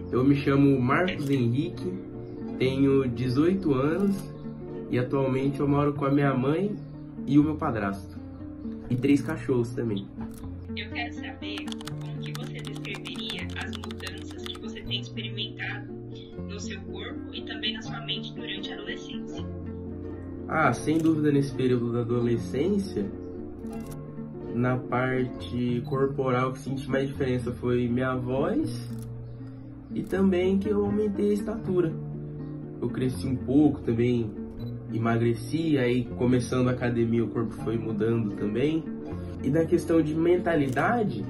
Eu me chamo Marcos Henrique, tenho 18 anos e atualmente eu moro com a minha mãe e o meu padrasto. E 3 cachorros também. Eu quero saber como que você descreveria as mudanças que você tem experimentado no seu corpo e também na sua mente durante a adolescência. Sem dúvida, nesse período da adolescência, na parte corporal que senti mais diferença foi minha voz e também que eu aumentei a estatura. Eu cresci um pouco também, emagreci, aí começando a academia o corpo foi mudando também. E na questão de mentalidade,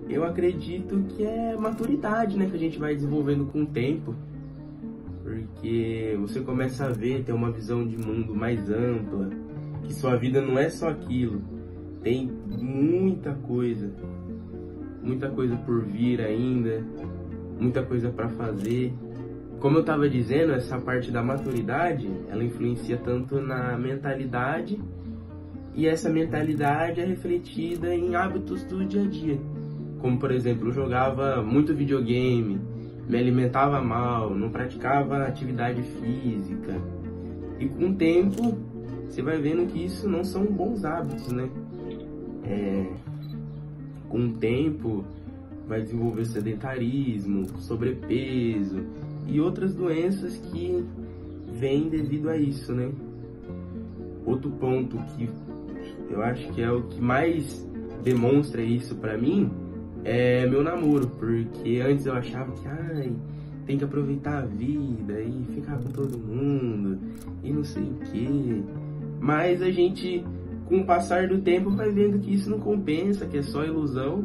eu acredito que é maturidade, né, que a gente vai desenvolvendo com o tempo. Porque você começa a ver, ter uma visão de mundo mais ampla, que sua vida não é só aquilo. Tem muita coisa por vir ainda, muita coisa para fazer. Como eu estava dizendo, essa parte da maturidade, ela influencia tanto na mentalidade, e essa mentalidade é refletida em hábitos do dia a dia. Como, por exemplo, eu jogava muito videogame, me alimentava mal, não praticava atividade física. E com o tempo, você vai vendo que isso não são bons hábitos, né? Com o tempo, vai desenvolver sedentarismo, sobrepeso e outras doenças que vêm devido a isso, né? Outro ponto que eu acho que é o que mais demonstra isso pra mim é meu namoro, porque antes eu achava que tem que aproveitar a vida e ficar com todo mundo e não sei o que. Mas a gente, com o passar do tempo, vai vendo que isso não compensa, que é só ilusão.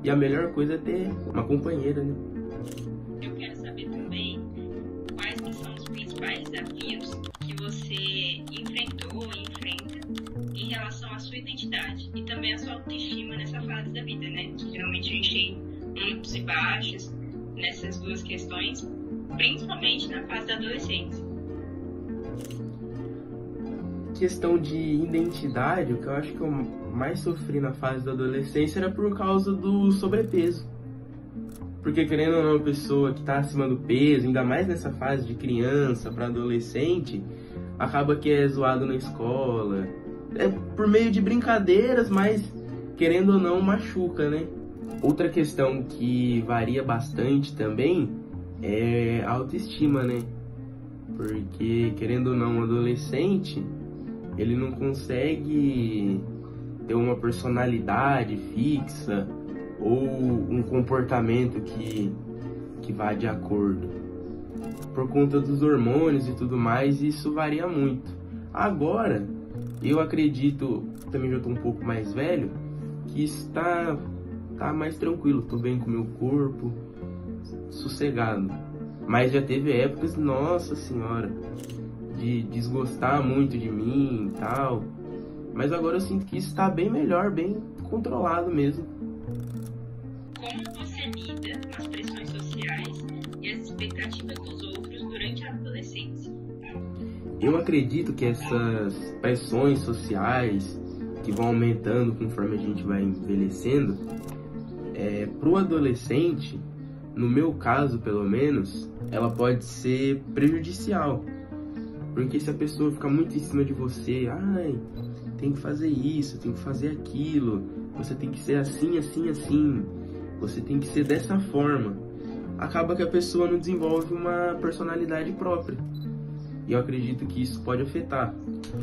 E a melhor coisa é ter uma companheira, né? Eu quero saber também quais que são os principais desafios que você enfrentou e enfrenta em relação à sua identidade e também à sua autoestima nessa fase da vida, né? Que geralmente a gente tem altos e baixos nessas duas questões, principalmente na fase da adolescência. Questão de identidade, o que eu acho que eu mais sofri na fase da adolescência era por causa do sobrepeso. Porque, querendo ou não, a pessoa que está acima do peso, ainda mais nessa fase de criança para adolescente, acaba que é zoado na escola. É por meio de brincadeiras, mas, querendo ou não, machuca, né? Outra questão que varia bastante também é a autoestima, né? Porque, querendo ou não, um adolescente, ele não consegue ter uma personalidade fixa ou um comportamento que vá de acordo. Por conta dos hormônios e tudo mais, isso varia muito. Agora, eu acredito, também já estou um pouco mais velho, que isso tá mais tranquilo, estou bem com o meu corpo, sossegado. Mas já teve épocas, nossa senhora, de desgostar muito de mim e tal. Mas agora eu sinto que isso está bem melhor, bem controlado mesmo. Como você lida com as pressões sociais e as expectativas dos outros durante a adolescência? Eu acredito que essas pressões sociais que vão aumentando conforme a gente vai envelhecendo, para o adolescente, no meu caso pelo menos, ela pode ser prejudicial. Porque se a pessoa ficar muito em cima de você, tem que fazer isso, tem que fazer aquilo, você tem que ser assim, assim, assim, você tem que ser dessa forma, acaba que a pessoa não desenvolve uma personalidade própria. E eu acredito que isso pode afetar.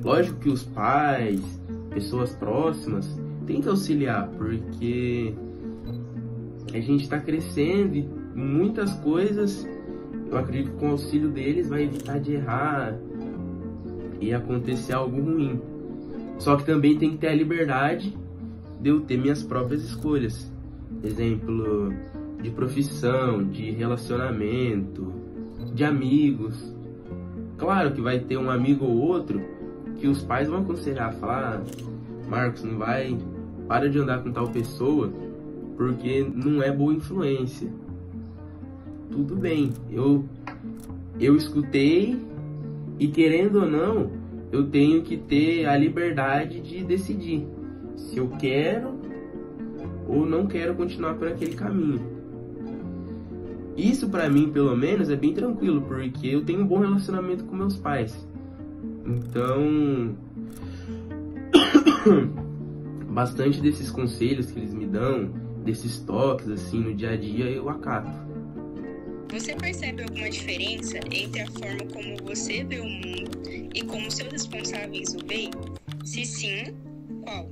Lógico que os pais, pessoas próximas, têm que auxiliar, porque a gente está crescendo e muitas coisas, eu acredito que com o auxílio deles vai evitar de errar e acontecer algo ruim. Só que também tem que ter a liberdade de eu ter minhas próprias escolhas. Exemplo de profissão, de relacionamento, de amigos. Claro que vai ter um amigo ou outro que os pais vão aconselhar, falar: Marcos, não vai, para de andar com tal pessoa, porque não é boa influência. Tudo bem, eu escutei, e querendo ou não, eu tenho que ter a liberdade de decidir se eu quero ou não quero continuar por aquele caminho. Isso pra mim, pelo menos, é bem tranquilo, porque eu tenho um bom relacionamento com meus pais. Então, bastante desses conselhos que eles me dão, desses toques assim no dia a dia, eu acato. Você percebe alguma diferença entre a forma como você vê o mundo e como seus responsáveis o veem? Se sim, qual?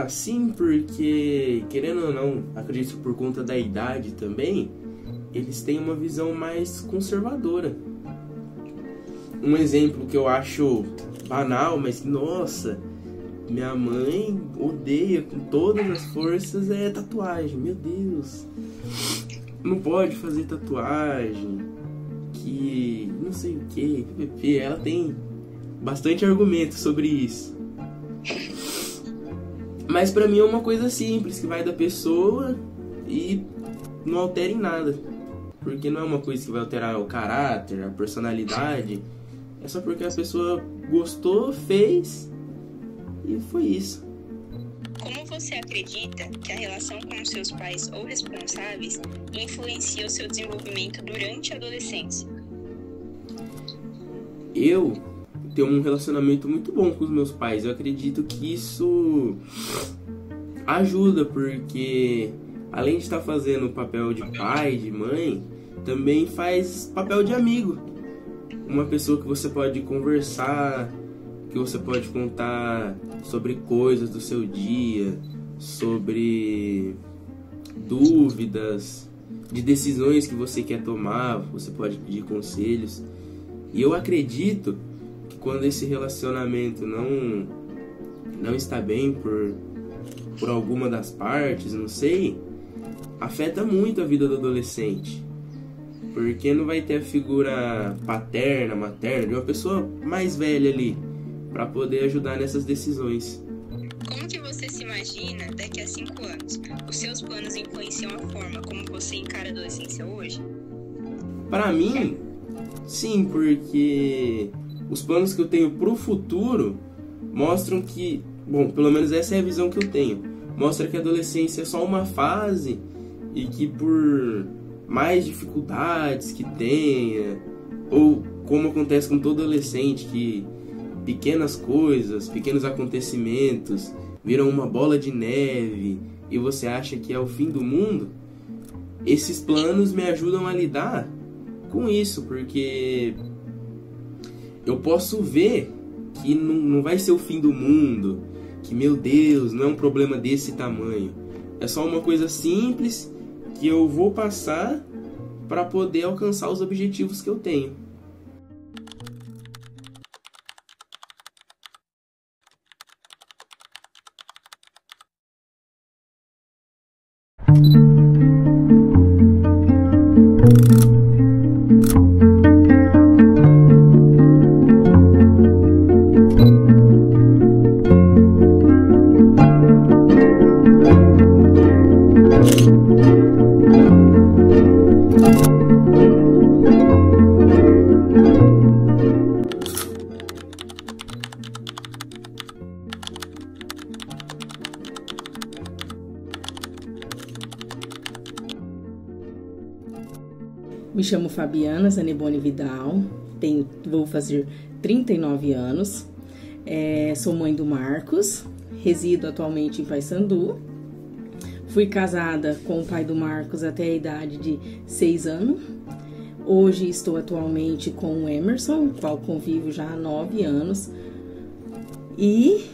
Sim, porque, querendo ou não, acredito que por conta da idade também, eles têm uma visão mais conservadora. Um exemplo que eu acho banal, mas nossa, minha mãe odeia com todas as forças é tatuagem. Meu Deus, não pode fazer tatuagem, que não sei o que, ela tem bastante argumento sobre isso. Mas pra mim é uma coisa simples, que vai da pessoa e não altera em nada. Porque não é uma coisa que vai alterar o caráter, a personalidade. É só porque a pessoa gostou, fez e foi isso. Como você acredita que a relação com os seus pais ou responsáveis influencia o seu desenvolvimento durante a adolescência? Eu tenho um relacionamento muito bom com os meus pais. Eu acredito que isso ajuda, porque além de estar fazendo o papel de pai, de mãe, também faz papel de amigo. Uma pessoa que você pode conversar, que você pode contar sobre coisas do seu dia, sobre dúvidas, de decisões que você quer tomar, você pode pedir conselhos. E eu acredito que quando esse relacionamento não está bem por alguma das partes, não sei, afeta muito a vida do adolescente. Porque não vai ter a figura paterna, materna, de uma pessoa mais velha ali, para poder ajudar nessas decisões. Como que você se imagina daqui a 5 anos? Os seus planos influenciam a forma como você encara a adolescência hoje? Para mim, sim, porque os planos que eu tenho pro futuro mostram que, bom, pelo menos essa é a visão que eu tenho, mostra que a adolescência é só uma fase e que por mais dificuldades que tenha, ou como acontece com todo adolescente, que pequenas coisas, pequenos acontecimentos viram uma bola de neve e você acha que é o fim do mundo, esses planos me ajudam a lidar com isso, porque eu posso ver que não vai ser o fim do mundo, que, meu Deus, não é um problema desse tamanho. É só uma coisa simples que eu vou passar para poder alcançar os objetivos que eu tenho. Me chamo Fabiana Zaneboni Vidal, vou fazer 39 anos, sou mãe do Marcos, resido atualmente em Paysandu, fui casada com o pai do Marcos até a idade de 6 anos, hoje estou atualmente com o Emerson, qual convivo já há 9 anos, e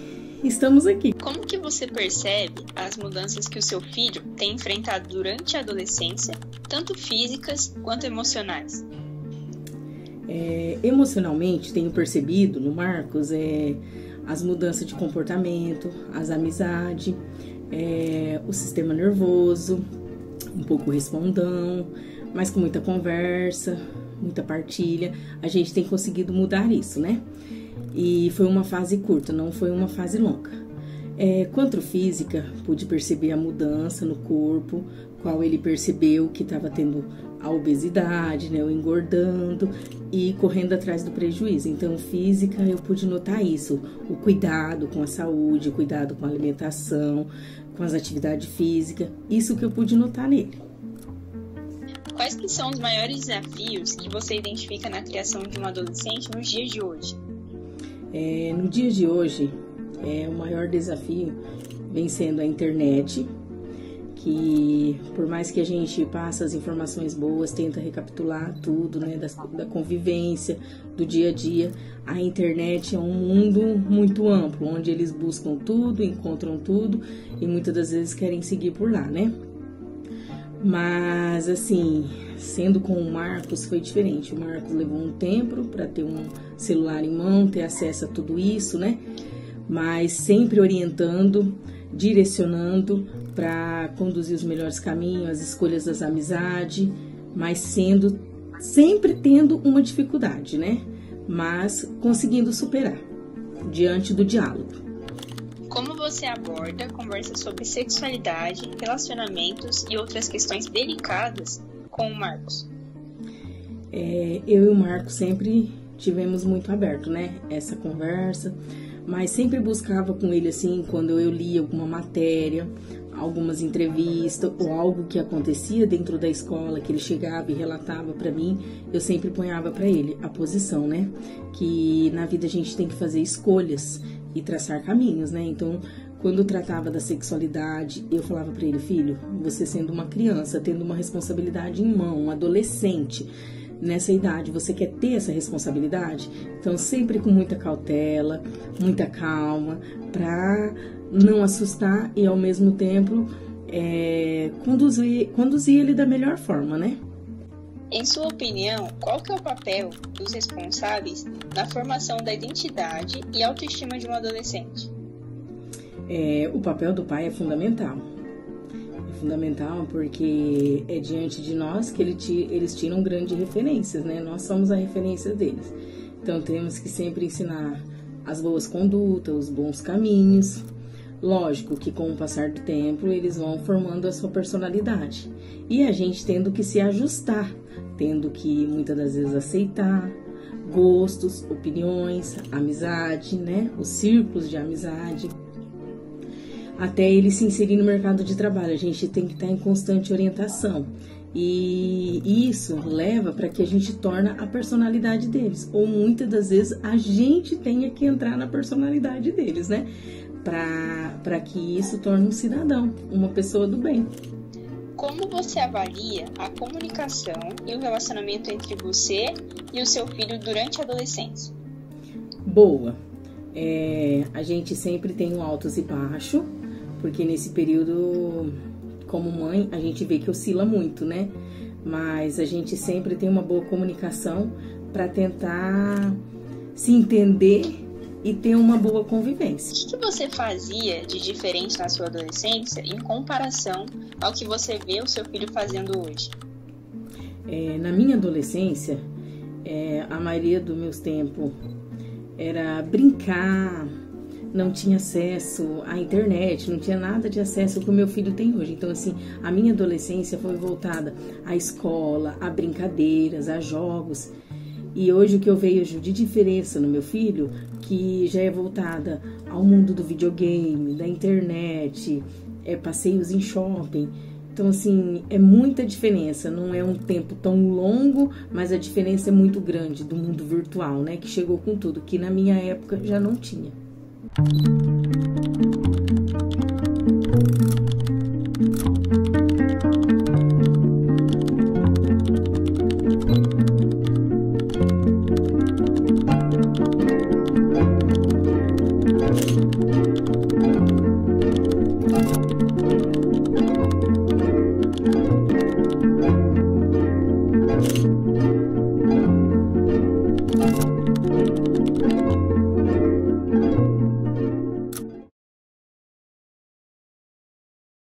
estamos aqui. Como que você percebe as mudanças que o seu filho tem enfrentado durante a adolescência, tanto físicas quanto emocionais? Emocionalmente, tenho percebido no Marcos as mudanças de comportamento, as amizades, o sistema nervoso, um pouco respondão, mas com muita conversa, muita partilha. A gente tem conseguido mudar isso, né? E foi uma fase curta, não foi uma fase longa. Quanto à física, pude perceber a mudança no corpo, qual ele percebeu que estava tendo a obesidade, né, o engordando e correndo atrás do prejuízo. Então, física, eu pude notar isso, o cuidado com a saúde, o cuidado com a alimentação, com as atividades físicas, isso que eu pude notar nele. Quais que são os maiores desafios que você identifica na criação de um adolescente nos dias de hoje? No dia de hoje, o maior desafio vem sendo a internet, que por mais que a gente passe as informações boas, tenta recapitular tudo, né, da convivência, do dia a dia, a internet é um mundo muito amplo, onde eles buscam tudo, encontram tudo e muitas das vezes querem seguir por lá, né? Mas, assim, sendo com o Marcos foi diferente. O Marcos levou um tempo para ter um celular em mão, ter acesso a tudo isso, né? Mas sempre orientando, direcionando para conduzir os melhores caminhos, as escolhas das amizades, mas sempre tendo uma dificuldade, né? Mas conseguindo superar diante do diálogo. Como você aborda conversas sobre sexualidade, relacionamentos e outras questões delicadas com o Marcos? Eu e o Marcos sempre tivemos muito aberto, né? Essa conversa, mas sempre buscava com ele, assim, quando eu lia alguma matéria, algumas entrevistas ou algo que acontecia dentro da escola, que ele chegava e relatava para mim, eu sempre ponhava para ele a posição, né? Que na vida a gente tem que fazer escolhas e traçar caminhos, né? Então, quando tratava da sexualidade, eu falava para ele: filho, você sendo uma criança, tendo uma responsabilidade em mão, um adolescente, nessa idade, você quer ter essa responsabilidade? Então, sempre com muita cautela, muita calma, para não assustar e, ao mesmo tempo, conduzir ele da melhor forma, né? Em sua opinião, qual que é o papel dos responsáveis na formação da identidade e autoestima de um adolescente? O papel do pai é fundamental. É fundamental porque é diante de nós que eles tiram grandes referências, né? Nós somos a referência deles. Então, temos que sempre ensinar as boas condutas, os bons caminhos. Lógico que com o passar do tempo eles vão formando a sua personalidade. E a gente tendo que se ajustar, tendo que muitas das vezes aceitar gostos, opiniões, amizade, né? Os círculos de amizade. Até ele se inserir no mercado de trabalho, a gente tem que estar em constante orientação. E isso leva para que a gente torne a personalidade deles. Ou muitas das vezes a gente tenha que entrar na personalidade deles, né? Para que isso torne um cidadão, uma pessoa do bem. Como você avalia a comunicação e o relacionamento entre você e o seu filho durante a adolescência? Boa. A gente sempre tem um altos e baixos, porque nesse período, como mãe, a gente vê que oscila muito, né? Mas a gente sempre tem uma boa comunicação para tentar se entender e ter uma boa convivência. O que você fazia de diferente na sua adolescência em comparação ao que você vê o seu filho fazendo hoje? Na minha adolescência, a maioria dos meus tempos era brincar, não tinha acesso à internet, não tinha nada de acesso que o meu filho tem hoje. Então, assim, a minha adolescência foi voltada à escola, a brincadeiras, a jogos. E hoje o que eu vejo de diferença no meu filho, que já é voltada ao mundo do videogame, da internet, passeios em shopping. Então, assim, é muita diferença. Não é um tempo tão longo, mas a diferença é muito grande do mundo virtual, né? Que chegou com tudo, que na minha época já não tinha.